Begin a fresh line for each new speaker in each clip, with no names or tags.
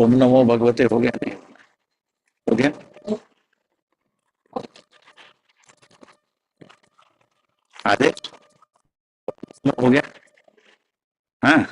ओम नमो भगवते हो गया नहीं? हो गया? अरे हो गया? हाँ.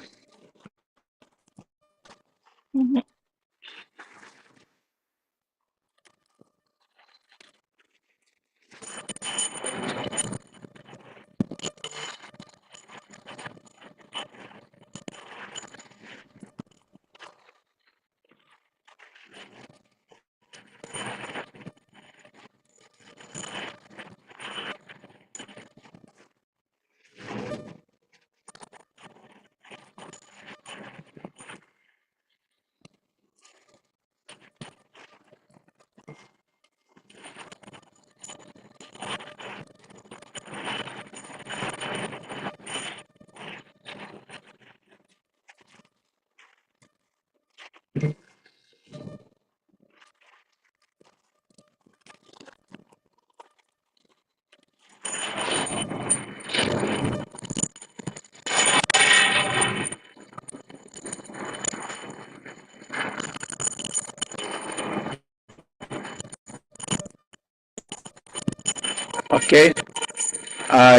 Okay.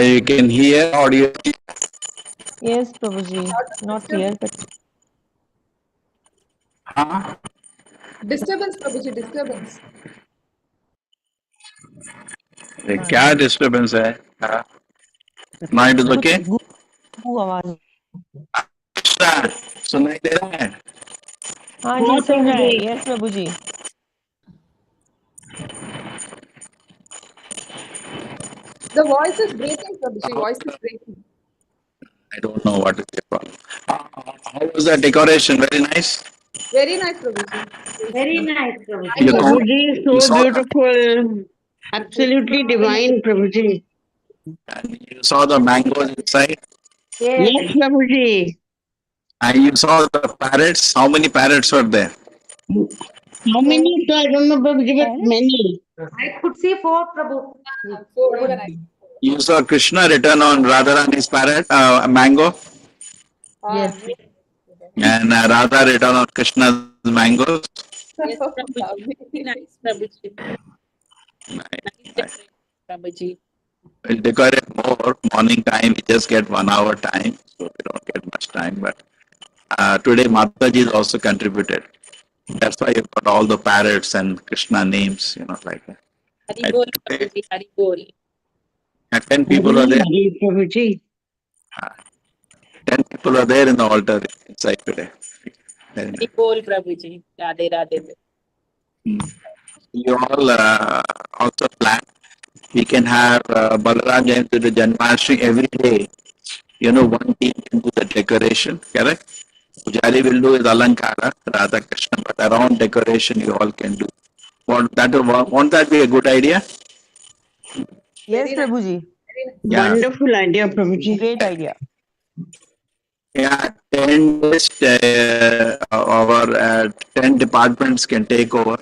You can hear audio.
Yes, Prabhuji. Not clear, but
हाँ.
Disturbance, Prabhuji, disturbance.
क्या डिस्टर्बेंस है? हाँ. Now it is okay.
आवाज.
सुनाई दे रहा है?
हाँ जी, सुन रहा है. Yes, Prabhuji.
The voice is breaking, Prabhuji. Voice is breaking.
I don't know what is the problem. How was the decoration? Very nice.
Very nice, Prabhuji.
Very nice, Prabhuji.
You know-
Prabhuji,
you
so
saw the-
beautiful. Absolutely divine, Prabhuji.
And you saw the mangoes inside.
Yes, Prabhuji.
And you saw the parrots. How many parrots were there?
How many? So I don't know, Prabhuji, but many.
I could see 4, Prabhu.
Four, even I.
You saw Krishna written on Radharani's parrot, mango,
Yes.
and Radha written on Krishna's mangoes.
Yes,
Nice, Prabhuji.
Nice.
Prabhuji.
We'll decorate more. Morning time, we just get 1 hour time, so we don't get much time. But today, Mataji has also contributed. That's why you got all the parrots and Krishna names, like that.
Hari Bol, Prabhuji. Hari Bol.
And 10 people are there.
Hari, Prabhuji.
10 people are there in the altar inside today. Very nice.
Hari Bol, Prabhuji. Radhe Radhe.
You all also plan. We can have Balaram Jayanti, the Janmashtami every day. One team can do the decoration, correct? Pujari will do is Alankara, Radha Krishna, but around decoration you all can do. Won't that be a good idea?
Yes, Prabhuji.
Yeah.
Wonderful idea, Prabhuji.
Great idea.
Yeah, 10 10 departments can take over.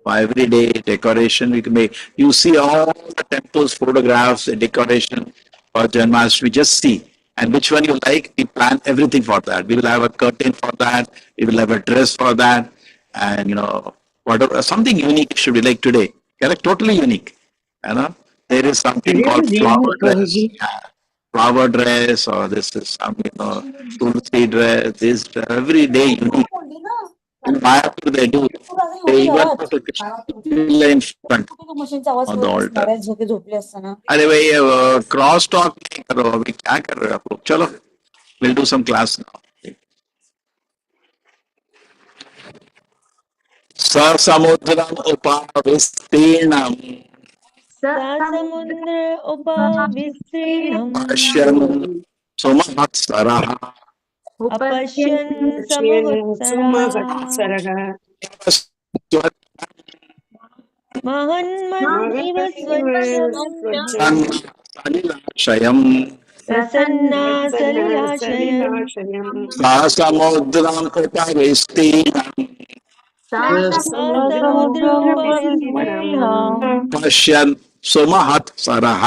For every day decoration we can make. You see all the temples, photographs, the decoration for Janmashtami. We just see. And which one you like, we plan everything for that. We will have a curtain for that. We will have a dress for that. And, whatever, something unique should be like today. Correct? Totally unique. There is something called flower dress. Yeah. Flower dress, or this is some, Tulsi dress, this every day unique. In Mayapur they do. They even put a Krishna in front of the altar. अरे भाई cross talk नहीं करो अभी क्या कर रहे हो आप लोग चलो we'll do some class now. समुद्रम उपविस्तीर्णम
समुद्र उपविस्तीर्णम्
पश्यन् सुमहत्सरः
अपश्यन् समुत्सरः महन्मन् इव स्वच्छम्
सलिलाशयम्
प्रसन्नासलिलाशयम्
समुद्रम उपविस्तीर्णम्
समुद्रोपविस्तीर्णम्
पश्यन् सुमहत्सरः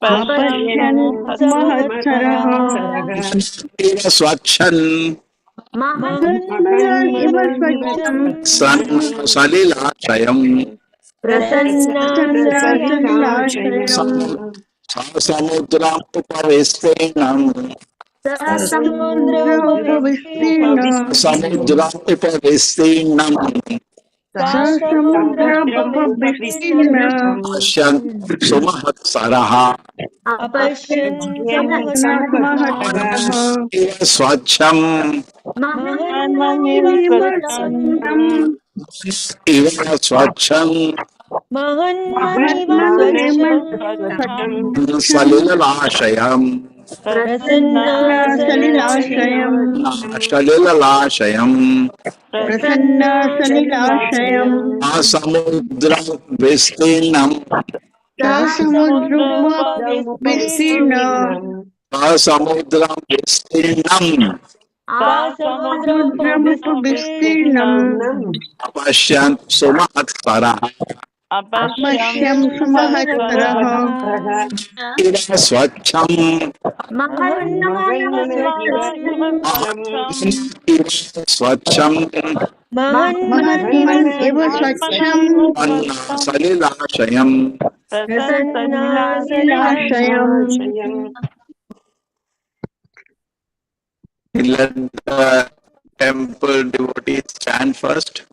अपश्यन् समुत्सरः
स्वच्छन्
Mahannaya iva swachham.
Salilaşayam
Prasanna salilashayam.
samudram upavestinam
Sasamudropavistina.
samudram upavestinam
Sasamudrapavistina.
asyan sumahat saraha
अपश्यन् समहत्तरः
Mahataraha.
swacham
Iva swachham.
iva swacham
महन्मनिव
Mahatmanema
स्वच्छम्
swachham.
salilaşayam
Prasanna
Salilashayam.
सलिलाशयम्
salilaşayam
Prasanna
Prasanna salilashayam.
सलिलाशयम्
samudram vestinam
Sasamudropavistina.
samudram vestinam
Mudramupavistinam.
apashyan sumahat saraha
Apashyam
समहत्तरः
samahataraha.
iva swacham
महन्मनिव स्वच्छम्
iva swacham
महन्मनिव
Mahatman eva
स्वच्छम्
swachham.
salilaşayam
Prasanna
Lashayam.
सलिलाशयम्
let the temple devotees chant first.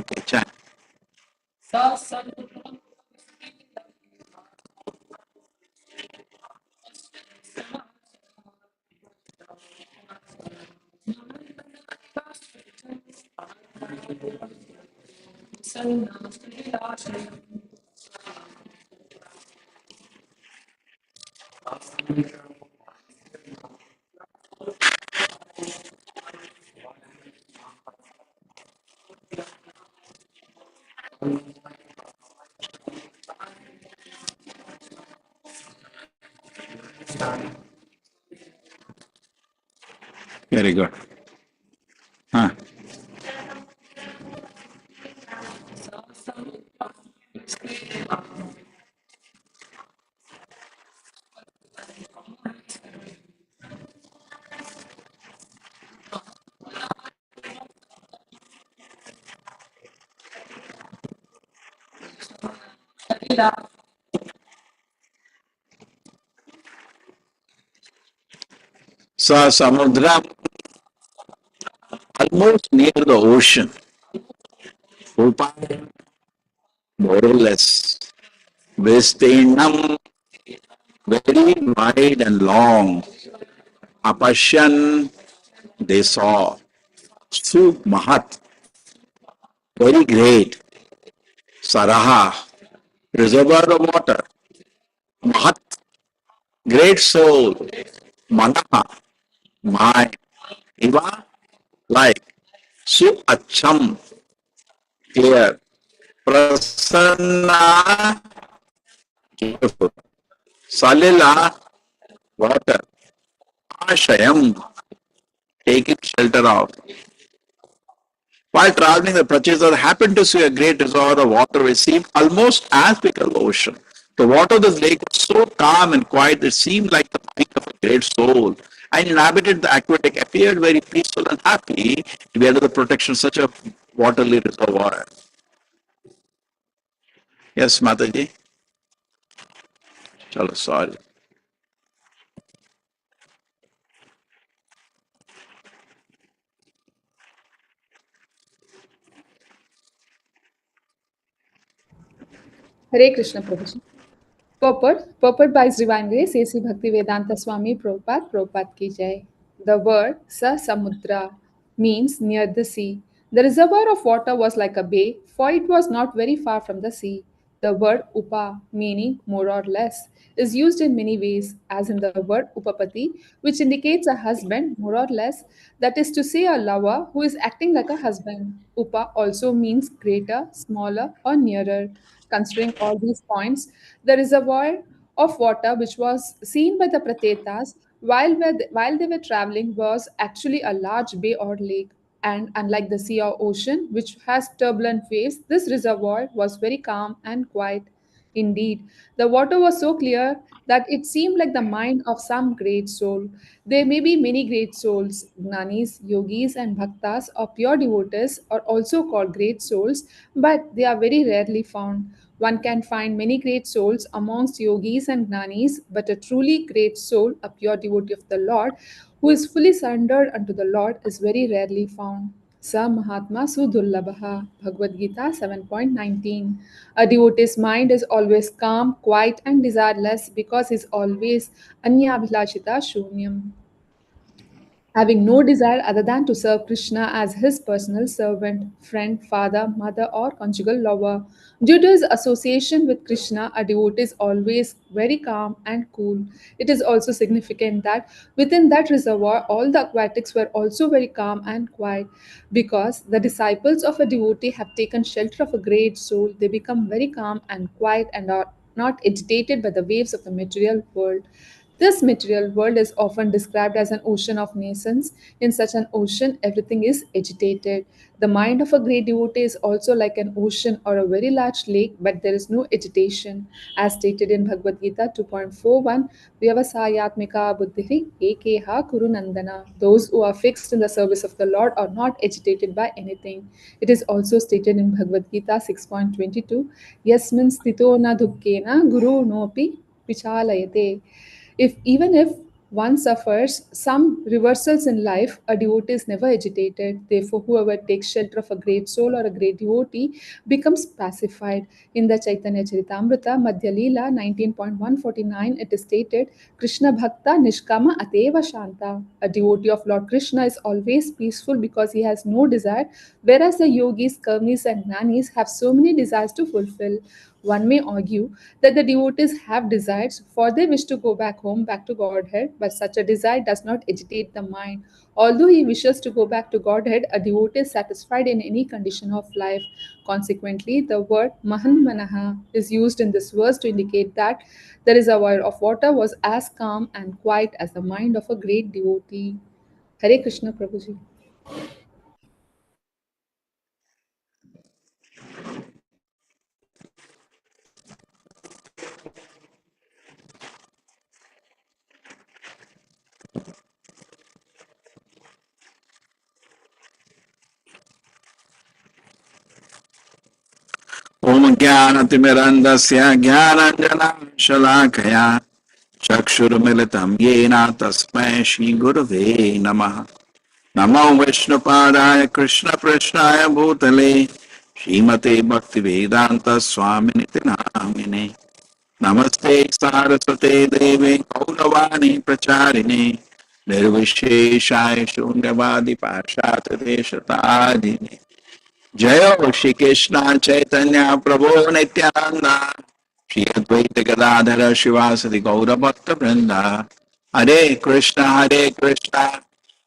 Okay, chant. Very good. Huh. So Samudra, almost near the ocean, Upa, more or less, Vistinam, very wide and long, Apashyan, they saw, Su Mahat, very great, Saraha, reservoir of water, Mahat, great soul, Manaha, mind, Iva, like, Su Acham, clear, Prasanna, beautiful, Salila, water, Ashayam, taking shelter of. While traveling, the purchaser happened to see a great reservoir of water which seemed almost as big as the ocean. The water of this lake was so calm and quiet that it seemed like the mind of a great soul. And inhabited the aqueduct appeared very peaceful and happy to be under the protection of such a waterly reservoir. Yes, Mataji? Chalo, sorry.
Hare Krishna Prabhuji. Purport by His Divine Grace, A.C. Bhaktivedanta Swami Prabhupada, Prabhupada ki jai. The word Sa Samudra means near the sea. The reservoir of water was like a bay, for it was not very far from the sea. The word Upa, meaning more or less, is used in many ways, as in the word Upapati, which indicates a husband, more or less, that is to say, a lover who is acting like a husband. Upa also means greater, smaller, or nearer. Considering all these points, the reservoir of water which was seen by the Pratetas while they were traveling was actually a large bay or lake. And unlike the sea or ocean, which has turbulent waves, this reservoir was very calm and quiet. Indeed, the water was so clear that it seemed like the mind of some great soul. There may be many great souls. Gnanis, yogis, and bhaktas or pure devotees are also called great souls, but they are very rarely found. One can find many great souls amongst yogis and gnanis, but a truly great soul, a pure devotee of the Lord, who is fully surrendered unto the Lord, is very rarely found. Sa Mahatma Sudurlabha, Bhagavad Gita 7.19. A devotee's mind is always calm, quiet, and desireless because he is always Anyabhilashita Shunyam, having no desire other than to serve Krishna as his personal servant, friend, father, mother, or conjugal lover. Due to his association with Krishna, a devotee is always very calm and cool. It is also significant that within that reservoir, all the aquatics were also very calm and quiet. Because the disciples of a devotee have taken shelter of a great soul, they become very calm and quiet and are not agitated by the waves of the material world. This material world is often described as an ocean of nations. In such an ocean, everything is agitated. The mind of a great devotee is also like an ocean or a very large lake, but there is no agitation. As stated in Bhagavad Gita 2.41, Vyavasayatmika buddhi ekeha kurunandana. Those who are fixed in the service of the Lord are not agitated by anything. It is also stated in Bhagavad Gita 6.22, Yasmin stito na dukkena guru nopi vichalayate. If one suffers some reversals in life, a devotee is never agitated. Therefore, whoever takes shelter of a great soul or a great devotee becomes pacified. In the Chaitanya Charitamrita, Madhya Leela 19.149, it is stated, Krishna Bhakta Nishkama Ateva Shanta. A devotee of Lord Krishna is always peaceful because he has no desire, whereas the yogis, karmis, and gnanis have so many desires to fulfill. One may argue that the devotees have desires, for they wish to go back home, back to Godhead, but such a desire does not agitate the mind. Although he wishes to go back to Godhead, a devotee is satisfied in any condition of life. Consequently, the word Mahanmanaha is used in this verse to indicate that the reservoir of water was as calm and quiet as the mind of a great devotee. Hare Krishna Prabhuji.
Om Jnanatimirandasya Jnananjana Shalakaya Chakshurmilitam Yena Tasmai Shri Gurave Namaha. Namo Vishnupadaya Krishna Prishnaya Bhutale Srimate Bhaktivedanta Swaminiti Namine Namaste Saraswate Deve Gauravani Pracharine Nirvisheshaya Shunyavadi Pashata Deshatadine Jaya Shri Krishna Chaitanya Prabhu Nityananda Shri Advaita Gadadhara Shivasati Gaura Bhakta Vrinda Hare Krishna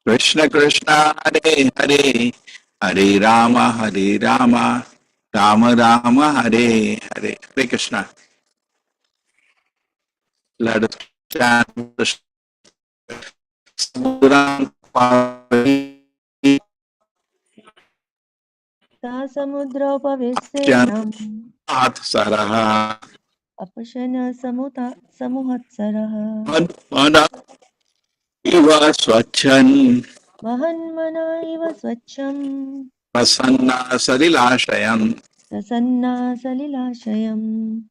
Krishna Krishna Hare Hare Hare Rama Rama Rama Hare Hare. Hare Krishna. Let us chant the Samudram
सा समुद्रोपविस्तीर्णम्
Saraha
अपशन समुहत्सरः
Mana Iva Swachan
महन्मना इव स्वच्छम्
Prasanna Sarilashayam.
Prasanna सलिलाशयम्.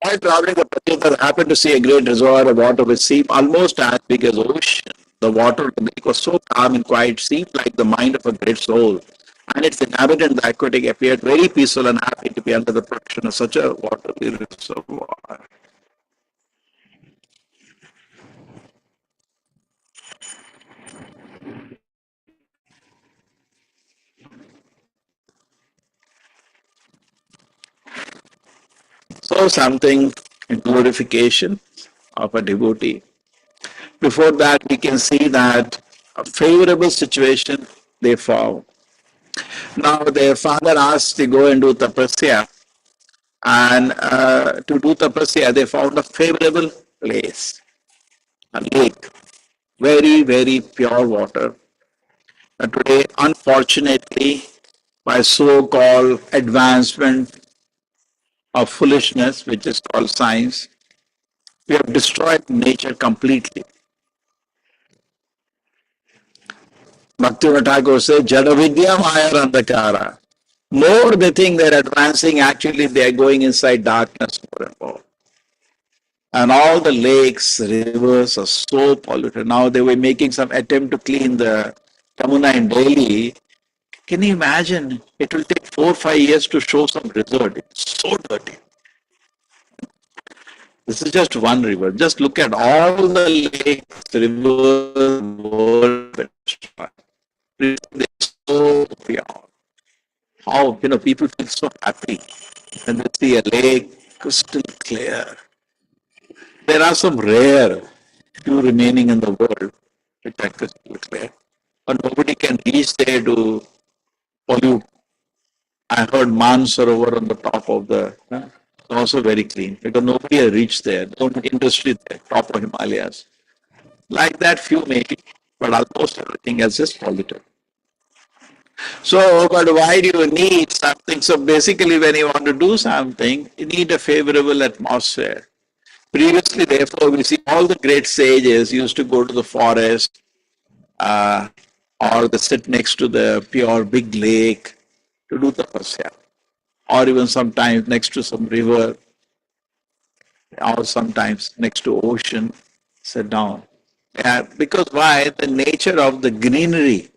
While traveling, the Pratyeka happened to see a great reservoir of water which seemed almost as big as ocean. The water of the lake was so calm and quiet, seemed like the mind of a great soul. And its inhabitant, the aquatic, appeared very peaceful and happy to be under the protection of such a watery reservoir. So something in glorification of a devotee. Before that, we can see that a favorable situation they found. Now their father asked to go and do tapasya, and to do tapasya, they found a favorable place, a lake, very, very pure water. And today, unfortunately, by so-called advancement of foolishness, which is called science. We have destroyed nature completely. Bhaktivinoda Thakur says, Jadavidya Maya Andhakara. More they think they're advancing, actually they are going inside darkness more and more. And all the lakes, rivers are so polluted. Now they were making some attempt to clean the Yamuna in Delhi. Can you imagine? It will take 4 or 5 years to show some result. It's so dirty. This is just one river. Just look at all the lakes, rivers, world. They're so pure. How, people feel so happy when they see a lake crystal clear. There are some rare few remaining in the world which are crystal clear, but nobody can reach there to pollute. I heard Mansarovar on the top of the, also very clean because nobody has reached there. No industry there, top of Himalayas. Like that, few maybe, but almost everything else is polluted. So, but why do you need something? So basically, when you want to do something, you need a favorable atmosphere. Previously, therefore, we see all the great sages used to go to the forest or they sit next to the pure big lake to do tapasya, or even sometimes next to some river, or sometimes next to ocean, sit down. Because why? The nature of the greenery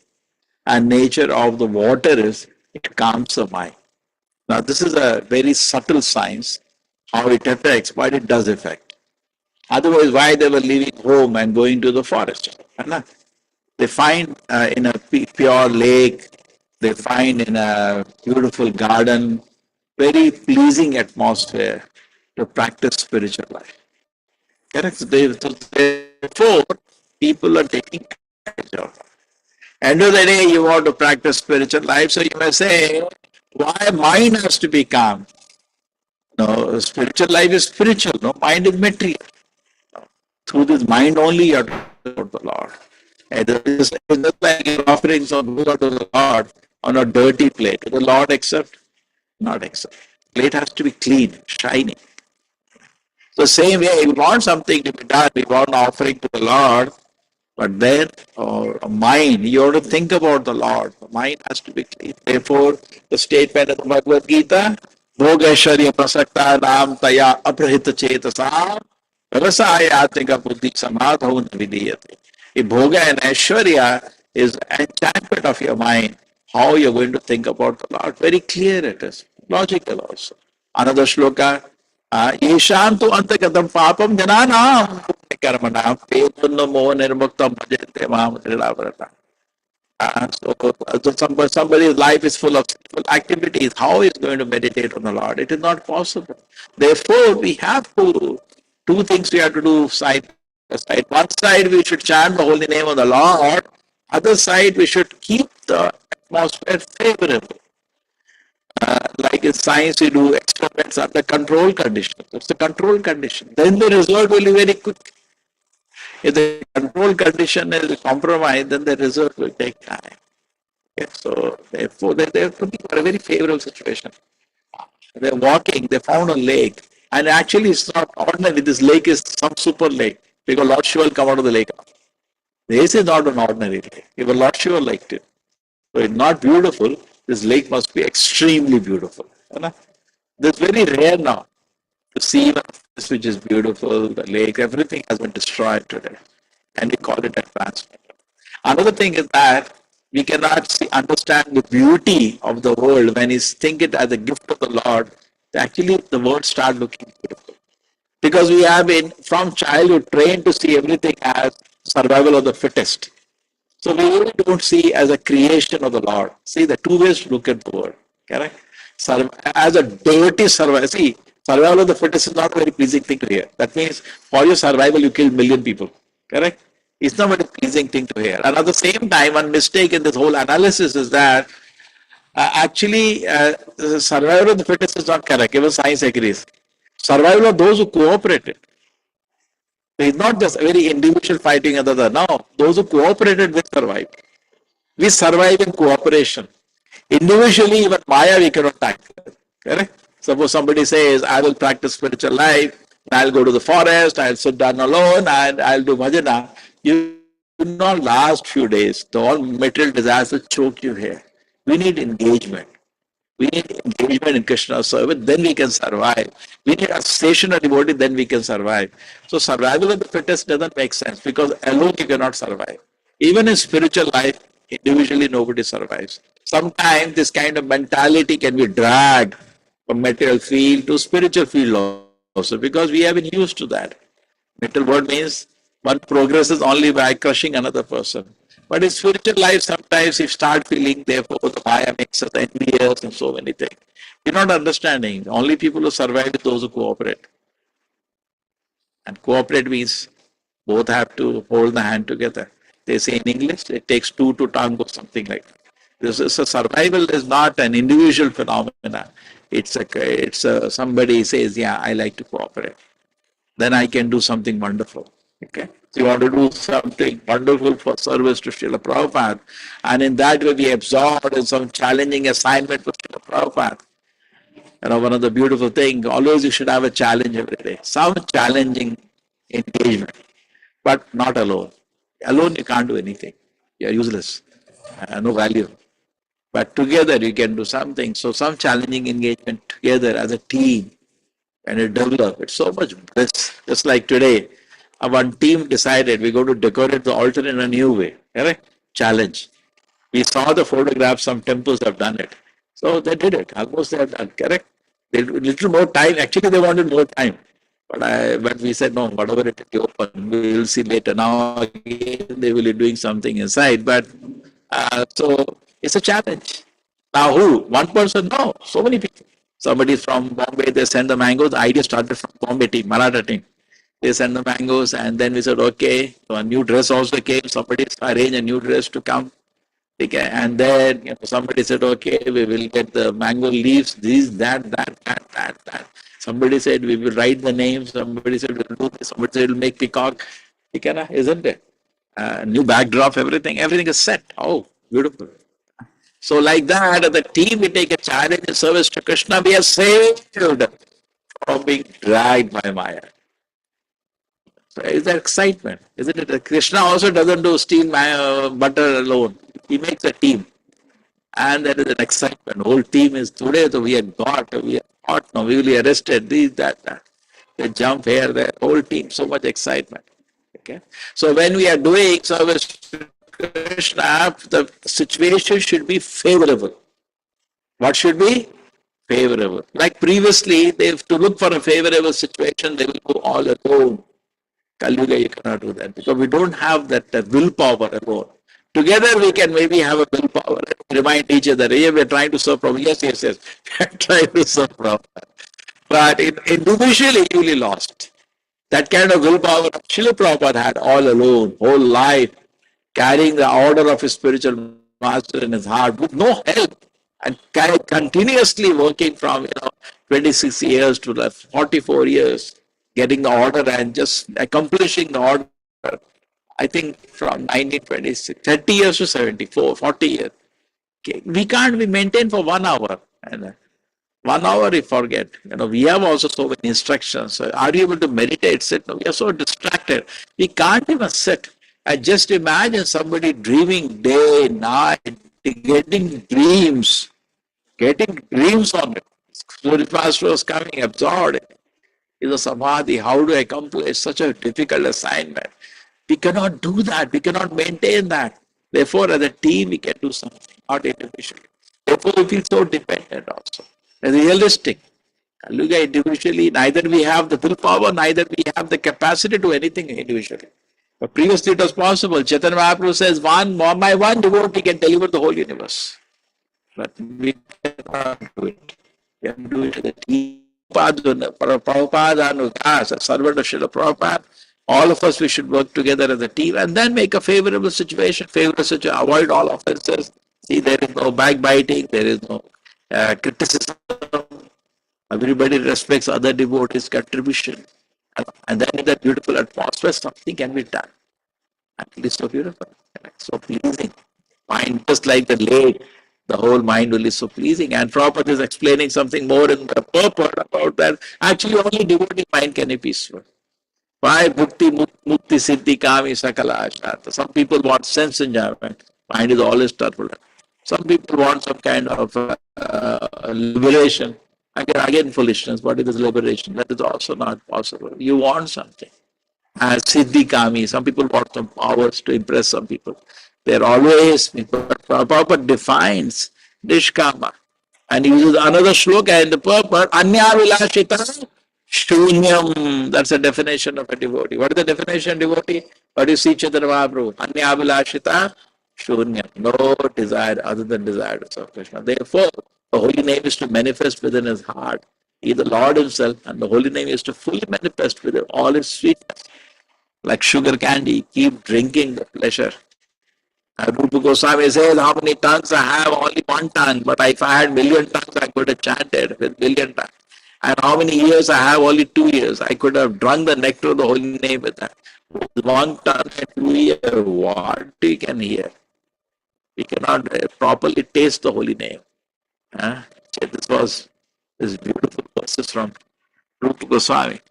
and nature of the water is it calms the mind. Now, this is a very subtle science, how it affects, but it does affect. Otherwise, why they were leaving home and going to the forest? They find in a pure lake, they find in a beautiful garden, very pleasing atmosphere to practice spiritual life. Correct? Therefore, people are taking advantage of it. End of the day, you want to practice spiritual life, so you may say, why mind has to be calm? No, spiritual life is spiritual, no, mind is material. Through this mind only you have to serve the Lord. And it's just like you're offering some food to the Lord on a dirty plate. Does the Lord accept? Not accept. Plate has to be clean, shining. So same way, we want something to be done, we want offering to the Lord, but then mind, you have to think about the Lord. The mind has to be clean. Therefore, the statement of the Bhagavad Gita, Bhogeshwarya prasakta nam taya aprahita chetasam rasayatmika buddhi samadho vidiyate. If Bhoga and Aishwarya is enchantment of your mind, how you're going to think about the Lord. Very clear it is. Logical also. Another shloka, Yeshan tu antagatam papam jananam karmanam petunno moha nirmuktam bhajente mam trilavarata. So somebody's life is full of sinful activities. How is going to meditate on the Lord? It is not possible. Therefore, we have to, two things we have to do side by side. One side, we should chant the holy name of the Lord. Other side, we should keep the atmosphere favorable. Like in science, we do experiments under control conditions. It's a control condition. Then the result will be very quick. If the control condition is compromised, then the result will take time. Okay, so therefore, they're looking for a very favorable situation. They're walking, they found a lake, and actually it's not ordinary. This lake is some super lake, because Lord Shiva will come out of the lake. This is not an ordinary lake. Even Lord Shiva liked it. So it's not beautiful. This lake must be extremely beautiful. This is very rare now to see this which is beautiful, the lake, everything has been destroyed today. And we call it advancement. Another thing is that we cannot understand the beauty of the world when we think it as a gift of the Lord. Actually, the world starts looking beautiful. Because we have been, from childhood, trained to see everything as survival of the fittest. So we really don't see as a creation of the Lord. See, the two ways to look at the world. Correct? As a dirty survival. See, survival of the fittest is not a very pleasing thing to hear. That means for your survival, you kill 1,000,000 people. Correct? It's not a very pleasing thing to hear. And at the same time, one mistake in this whole analysis is that actually the survival of the fittest is not correct. Even science agrees. Survival of those who cooperated. It's not just a very individual fighting another. No, those who cooperated will survive. We survive in cooperation. Individually, even Maya we cannot tackle. Correct? Suppose somebody says, I will practice spiritual life, I'll go to the forest, I'll sit down alone, and I'll do bhajana. You will not last few days. The all material desires will choke you here. We need engagement. We need engagement in Krishna's service, then we can survive. We need a stationary devotee, then we can survive. So survival of the fittest doesn't make sense because alone you cannot survive. Even in spiritual life, individually nobody survives. Sometimes this kind of mentality can be dragged from material field to spiritual field also because we have been used to that. Material word means one progresses only by crushing another person. But in spiritual life, sometimes you start feeling, therefore, the Maya makes us envious and so many things. You're not understanding. Only people who survive are those who cooperate. And cooperate means both have to hold the hand together. They say in English, it takes two to tango, something like that. This is a survival is not an individual phenomena. It's somebody says, yeah, I like to cooperate. Then I can do something wonderful. Okay? So you want to do something wonderful for service to Srila Prabhupada, and in that way be absorbed in some challenging assignment for Srila Prabhupada. One of the beautiful things, always you should have a challenge every day. Some challenging engagement, but not alone. Alone you can't do anything. You're useless. No value. But together you can do something. So some challenging engagement together as a team and it develop. It's so much bliss. Just like today, one team decided we're going to decorate the altar in a new way. Correct? Challenge. We saw the photographs, some temples have done it. So they did it. Almost they have done. Correct? They little more time. Actually, they wanted more time. But we said, no, whatever it is open, we will see later. Now again, they will be doing something inside. But so it's a challenge. Now who? One person? No. So many people. Somebody from Bombay, they send the mangoes. The idea started from Bombay team, Maratha team. They send the mangoes and then we said, okay, so a new dress also came. Somebody arranged a new dress to come. Okay. And then somebody said, okay, we will get the mango leaves, these, that. Somebody said, we will write the name. Somebody said, we'll do this. Somebody said, we'll make peacock. Isn't it? New backdrop, everything is set. Oh, beautiful. So like that, as a team, we take a challenge in service to Krishna. We are saved from being dragged by Maya. So is that excitement? Isn't it? Krishna also doesn't do steam butter alone. He makes a team. And there is an excitement. The whole team is today, so we are got, we are caught, now we will be arrested, this, that. They jump here, there, whole team, so much excitement. Okay. So when we are doing service to Krishna, the situation should be favorable. What should be? Favorable. Like previously, they have to look for a favorable situation, they will go all alone. Kali Yuga, you cannot do that because we don't have that willpower alone. Together we can maybe have a willpower and remind each other, hey, we're trying to serve Prabhupada. Yes. We're trying to serve Prabhupada. But individually you will be lost. That kind of willpower Srila Prabhupada had all alone, whole life, carrying the order of his spiritual master in his heart with no help and continuously working from 26 years to 44 years, getting the order and just accomplishing the order. I think from 1926, 30 years to 74, 40 years. Okay. We can't be maintained for 1 hour. And 1 hour we forget. We have also so many instructions. So are you able to meditate, sit? No, we are so distracted. We can't even sit. I just imagine somebody dreaming day, night, getting dreams on it. Surya Master was coming, absorbed. Is a samadhi. How do I accomplish such a difficult assignment? We cannot do that. We cannot maintain that. Therefore, as a team, we can do something, not individually. Therefore, we feel so dependent also. Realistic. Look at individually, neither we have the willpower, neither we have the capacity to do anything individually. But previously it was possible. Chaitanya Mahaprabhu says, my one devotee can deliver the whole universe. But we cannot do it. We have to do it as a team. Prabhupada and us, a servant of Srila Prabhupada, all of us, we should work together as a team and then make a favorable situation, avoid all offenses. See, there is no backbiting, there is no criticism. Everybody respects other devotees' contribution. And then in that beautiful atmosphere, something can be done. And it is so beautiful, so pleasing. Mind just like the lake, The whole mind will be so pleasing. And Prabhupada is explaining something more in the purport about that. Actually, only devotee mind can be peaceful. Why bhukti, mukti, siddhi, kami, sakala, ashata? Some people want sense enjoyment. Mind is always turbulent. Some people want some kind of liberation. Again, foolishness. What is liberation? That is also not possible. You want something. Siddhi kami. Some people want some powers to impress some people. They're always, but Prabhupada defines nishkama. And he uses another shloka in the purport, Anya Vilashita Shunyam. That's a definition of a devotee. What is the definition of devotee? What do you see Chaitanya Mahaprabhu? Anya Vilashita Shunyam. No desire other than desire to serve Krishna. Therefore, the holy name is to manifest within his heart. He is the Lord himself, and the holy name is to fully manifest within all its sweetness. Like sugar candy, keep drinking the pleasure. Rupa Goswami says, how many tongues I have? Only one tongue. But if I had million tongues, I could have chanted with million tongues. And how many years I have? Only 2 years. I could have drunk the nectar of the holy name with that. With one tongue and 2 years, what we can hear? We cannot properly taste the holy name. So this was this beautiful verses from Rupa Goswami.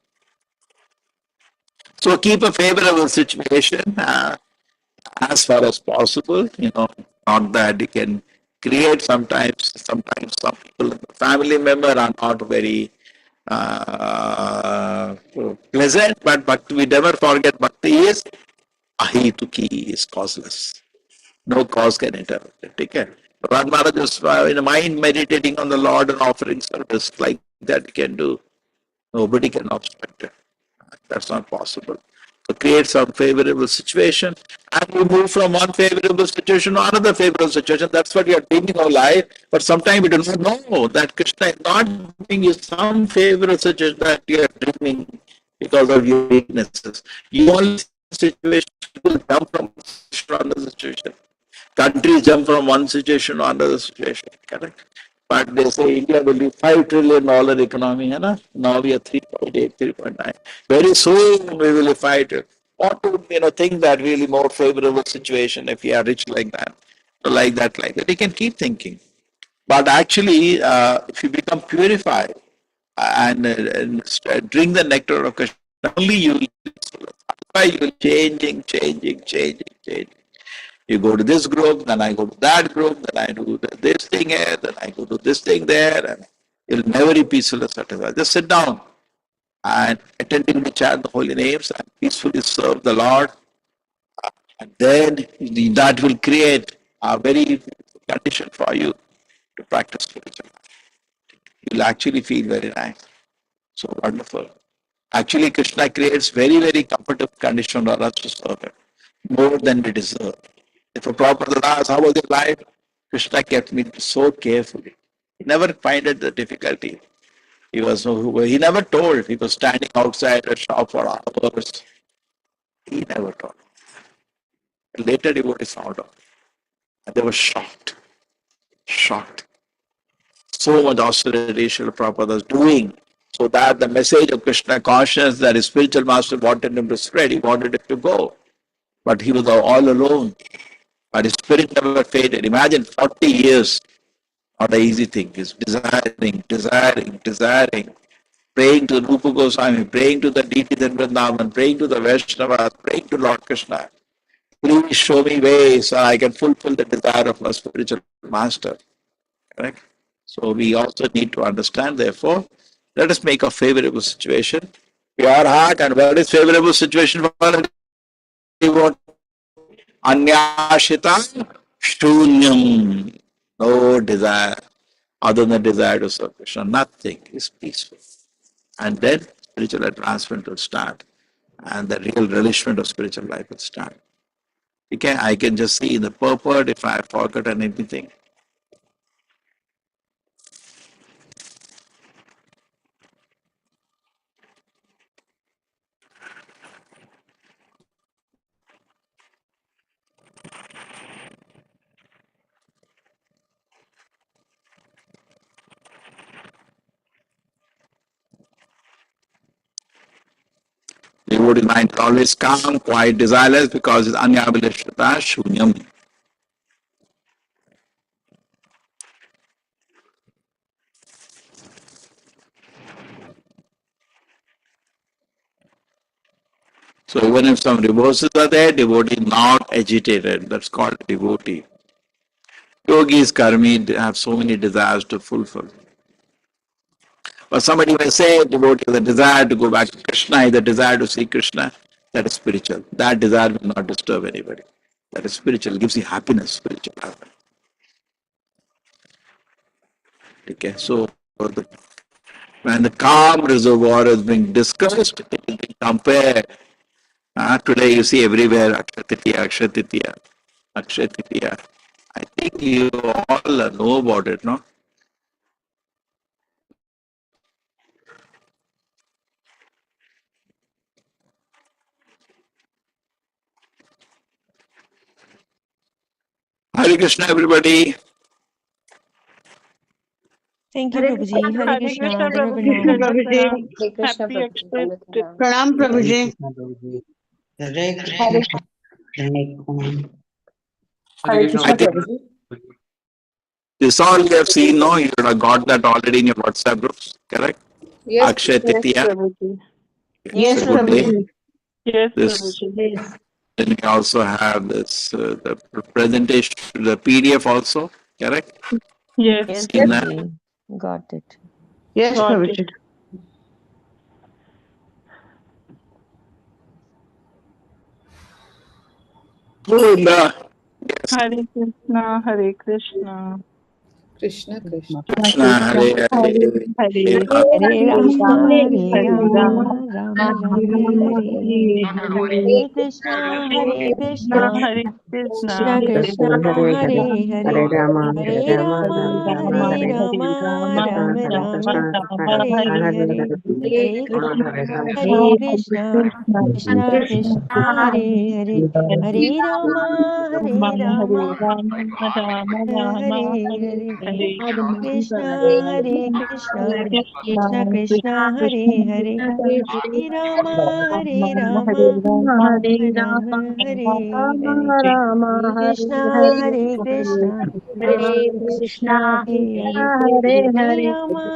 So keep a favorable situation. As far as possible, not that you can create sometimes some people, family member are not very pleasant, but bhakti, we never forget bhakti is ahituki, is causeless. No cause can interrupt it. Okay? Rad Maharaj is in the mind meditating on the Lord and offering service like that he can do. Nobody can obstruct it. That's not possible. So create some favorable situation and we move from one favorable situation to another favorable situation. That's what you are dreaming of life. But sometimes we do not know that Krishna is not giving you some favorable situation that you are dreaming because of your weaknesses. You only see situation, people jump from one situation to another situation. Countries jump from one situation to another situation. Correct? But they say India will be $5 trillion economy. Now we are 3.8, 3.9. Very soon we will be 5 trillion. What to think that really more favorable situation if we are rich like that. So like that. We can keep thinking. But actually, if you become purified and drink the nectar of Krishna, only you will changing. You go to this group, then I go to that group, then I do this thing here, then I go to this thing there, and you'll never be peaceful and satisfied. Just sit down and attentively chant the holy names and peacefully serve the Lord. And then that will create a very condition for you to practice spiritual life. You'll actually feel very nice. So wonderful. Actually, Krishna creates very, very comfortable condition for us to serve Him, more than we deserve. If a Prabhupada asks, how was your life? Krishna kept me so carefully. He never found it the difficulty. He never told. He was standing outside a shop for hours. He never told. Later devotees found out. And they were shocked. So much austerity Srila Prabhupada was doing so that the message of Krishna consciousness that his spiritual master wanted him to spread, he wanted it to go. But he was all alone. But his spirit never faded. Imagine 40 years, not an easy thing. He's desiring, praying to Rupa Goswami, praying to the deities in Vrindavan, praying to the Vaishnavas, praying to Lord Krishna. Please show me ways so I can fulfill the desire of my spiritual master. Correct? So we also need to understand, therefore, let us make a favorable situation. Pure heart, and what is favorable situation for a devotee? Anyashita shunyam. No desire other than desire to serve Krishna. Nothing is peaceful. And then spiritual advancement will start. And the real relishment of spiritual life will start. I can just see in the purport if I have forgotten anything. The devotee mind is always calm, quiet, desireless because it's anyabhilashita shunyam. So even if some reverses are there, devotee is not agitated. That's called devotee. Yogis, karmi, they have so many desires to fulfill. But somebody may say devotee has a desire to go back to Krishna, is a desire to see Krishna. That is spiritual. That desire will not disturb anybody. That is spiritual. It gives you happiness, spiritual happiness. Okay, so when the calm reservoir is being discussed, it is being compared. Today you see everywhere Akshatitiya, Akshatitiya, Akshatitiya. I think you all know about it, no? Hare Krishna, everybody.
Thank you, Prabhuji. Hare
Hare
Krishna.
Krishna,
Dandavat
Prabhuji.
Krishna
Pranam.
Dandavat
Prabhuji.
Pranam.
Hare Krishna
Happy
Prabhuji,
Akshaya
Dandavat
Tritiya.
Pranam.
Pranam
Hare
Prabhuji.
Krishna Prabhuji. Hare
Hare
Krishna. Hare Krishna.
Hare
I
Krishna
think
Prabhuji.
this all you have seen, no? You would have got that already in your WhatsApp groups, correct?
Yes.
Akshay
Yes,
Titiya,
Prabhuji.
Yes,
it's
Yes,
a good day.
Prabhuji.
Prabhuji.
Yes,
This,
Prabhuji.
Yes.
then we also have this, the presentation, the PDF also, correct?
Yes,
Yes,
Seen that?
Prabhuji. Got it.
Yes,
got it.
Prabhuji.
Govinda.
Hare Krishna, Hare Krishna.
Krishna Krishna.
Krishna
Krishna,
Krishna,
Hare
Hare
Hare,
Hare.
Hare Rama, Hare
Hare Ram,
Rama, Rama Rama, Hare Hare. Hare Krishna, Hare
Krishna,
Krishna.
Hare Krishna,
Krishna
Hare
Krishna, Hare Hare.
Hare Rama, Hare
Hare
Rama,
Hare
Rama,
Rama
Rama,
Rama,
Hare
Hare
Hare
Rama,
Rama,
Krishna,
Rama
Hare
Rama
Rama,
Krishna,
Rama,
Hare
Hare
Hare
Krishna,
Hare.
Hare Krishna,
Hare
Rama
Krishna,
Hare Rama.
Hare
Krishna,
Krishna. Krishna Krishna, Hare Hare. Hare Rama, Hare
Rama, Hare
Rama,
Rama, Rama Rama,
Hare
Hare
Hare.
Hare.
Krishna, Hare Krishna. Krishna
Krishna,
Krishna,
Krishna,
Hare
Krishna,
Hare. Hare Rama, Hare
Rama, Hare
Rama.
Rama,
Rama Rama, Hare Hare. Hare Krishna, Hare Krishna. Krishna Krishna, Hare Hare. Hare Rama,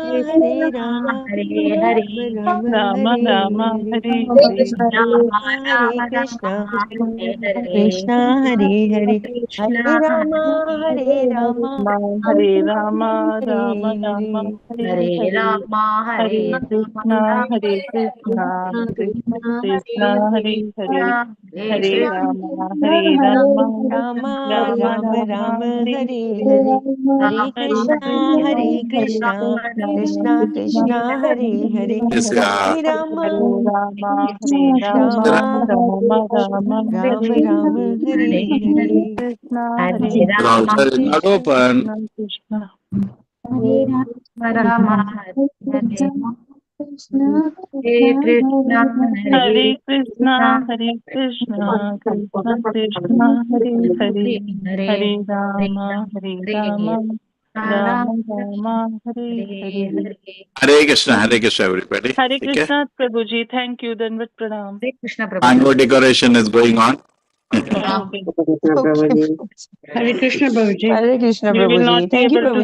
Hare Rama. Rama Rama,
Rama
Hare
Rama,
Hare.
Hare
Hare
Hare.
Krishna, Hare Krishna. Krishna Hare Hare. Hare Rama, Hare Rama.
Hare Rama, Rama
Hare
Rama,
Hare.
Hare Hare. Hare Krishna, Hare Krishna, Krishna Krishna, Hare Hare. Hare Rama, Hare Rama,
Rama
Rama
Rama
Rama,
Rama,
Hare
Hare
Hare.
Hare. Hare
Hare
Krishna,
Krishna,
Hare
Hare
Krishna.
Krishna,
Krishna
Krishna
Krishna, Hare
Krishna,
Hare.
Yes,
Hare
Hare Rama.
Hare Rama, Hare Rama,
Rama
Rama Rama,
Rama
Hare
Rama, Hare
Hare
Hare.
Krishna, Hare
browser is not
Krishna
open.
Krishna, Krishna. Hare Krishna, Hare Krishna, Krishna Krishna, Hare Hare. Hare Rama, Rama Rama, Hare Hare.
Hare Krishna, everybody.
Hare
Okay.
Krishna, Prabhuji. Thank you. Dandavat Pranam.
Mango decoration is going on.
Okay.
Hare Krishna
Okay.
Prabhuji. Hare Krishna Prabhuji.
Hare Krishna,
We will not
Prabhuji.
be
Thank you,
able to
Prabhuji.